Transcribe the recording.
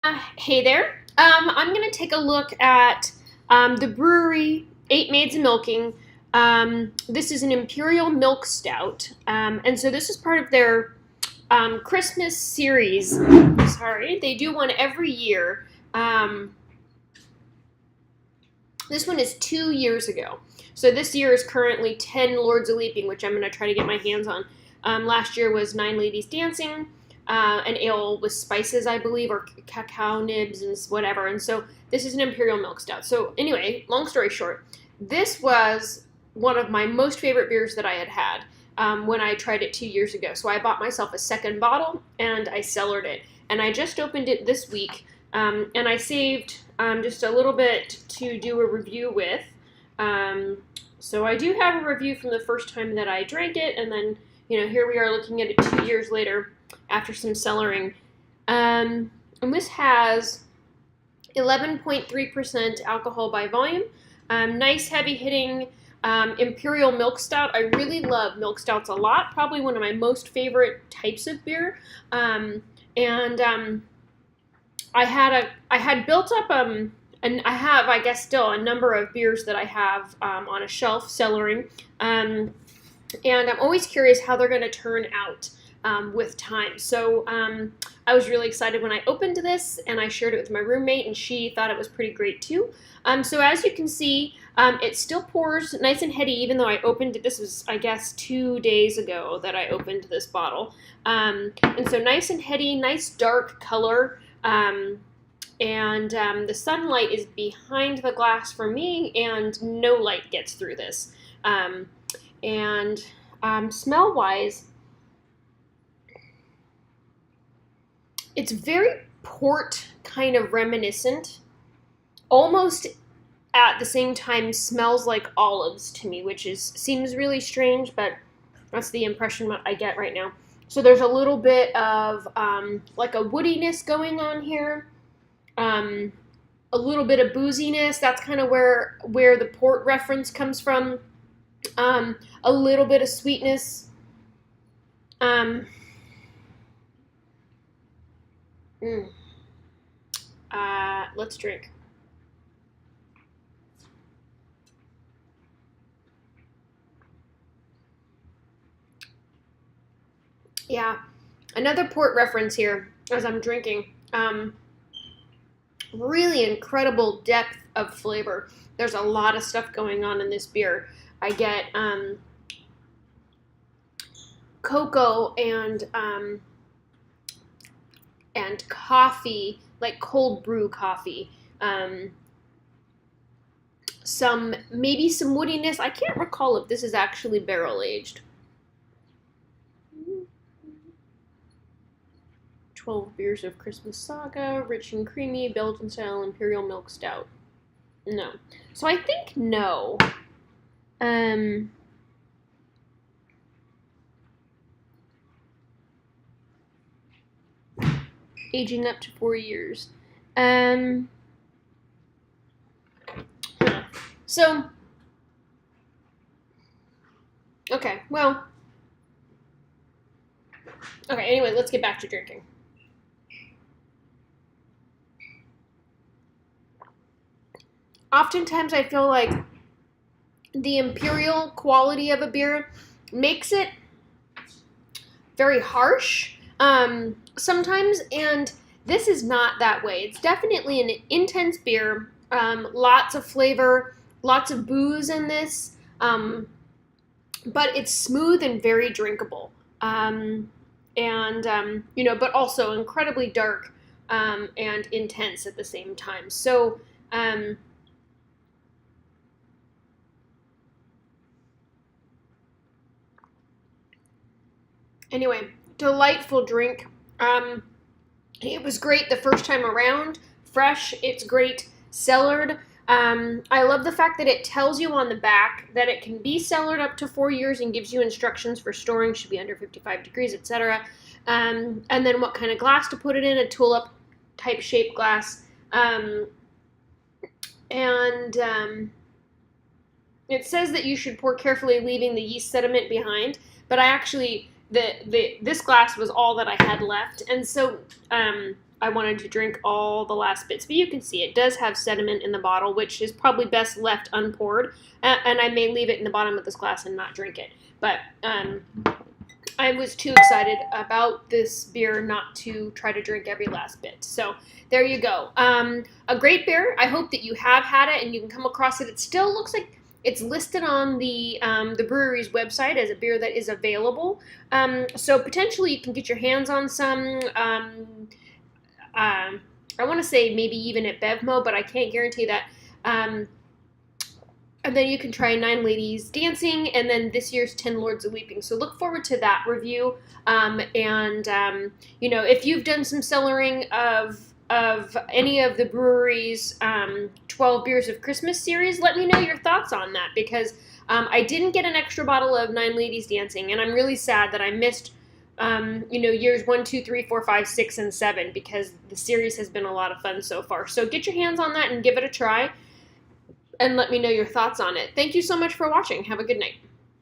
Hey there. I'm going to take a look at the Bruery 8 Maids A Milking. This is an Imperial Milk Stout. And so this is part of their Christmas series. Sorry, they do one every year. This one is 2 years ago. So this year is currently 10 Lords a Leaping, which I'm going to try to get my hands on. Last year was 9 Ladies Dancing. An ale with spices, I believe, or cacao nibs and whatever. And so this is an Imperial Milk Stout. So anyway, long story short, this was one of my most favorite beers that I had had when I tried it 2 years ago. So I bought myself a second bottle and I cellared it. And I just opened it this week and I saved just a little bit to do a review with. So I do have a review from the first time that I drank it, and then, here we are looking at it 2 years later after some cellaring. And this has 11.3% alcohol by volume. Nice heavy hitting Imperial Milk Stout. I really love milk stouts a lot. Probably one of my most favorite types of beer. I had built up and I have, I guess, still a number of beers that I have on a shelf cellaring. And I'm always curious how they're going to turn out with time. So I was really excited when I opened this, and I shared it with my roommate, and she thought it was pretty great too. So as you can see, it still pours nice and heady, even though I opened it. This was, I guess, 2 days ago that I opened this bottle. And so nice and heady, nice dark color. The sunlight is behind the glass for me, and no light gets through this. Smell-wise, it's very port kind of reminiscent. Almost at the same time smells like olives to me, which seems really strange, but that's the impression I get right now. So there's a little bit of like a woodiness going on here. A little bit of booziness. That's kind of where the port reference comes from. A little bit of sweetness. Let's drink. Yeah, another port reference here as I'm drinking. Really incredible depth of flavor. There's a lot of stuff going on in this beer. I get cocoa and coffee, like cold brew coffee. Maybe some woodiness. I can't recall if this is actually barrel aged. 12 beers of Christmas Saga, rich and creamy, Belgian style Imperial Milk Stout. No. So I think no. Aging up to 4 years. So, okay, well, okay, anyway, let's get back to drinking. Oftentimes I feel like the Imperial quality of a beer makes it very harsh sometimes, and this is not that way. It's definitely an intense beer, lots of flavor, lots of booze in this, but it's smooth and very drinkable, but also incredibly dark and intense at the same time. So, anyway, delightful drink. It was great the first time around. Fresh, it's great. Cellared. I love the fact that it tells you on the back that it can be cellared up to 4 years and gives you instructions for storing, should be under 55 degrees, etc. And then what kind of glass to put it in, a tulip type shaped glass. It says that you should pour carefully, leaving the yeast sediment behind, but I actually, this glass was all that I had left, and so I wanted to drink all the last bits. But you can see it does have sediment in the bottle, which is probably best left unpoured. And I may leave it in the bottom of this glass and not drink it. But I was too excited about this beer not to try to drink every last bit. So there you go. A great beer. I hope that you have had it and you can come across it. It still looks like it's listed on the brewery's website as a beer that is available. So potentially you can get your hands on some. I want to say maybe even at Bevmo, but I can't guarantee that. And then you can try 9 Ladies Dancing, and then this year's 10 Lords of Leaping. So look forward to that review. You know, if you've done some cellaring of any of the brewery's 12 Beers of Christmas series, let me know your thoughts on that, because I didn't get an extra bottle of 9 Ladies Dancing, and I'm really sad that I missed you know, years 1, 2, 3, 4, 5, 6, and 7, because the series has been a lot of fun so far. So get your hands on that and give it a try, and let me know your thoughts on it. Thank you so much for watching. Have a good night.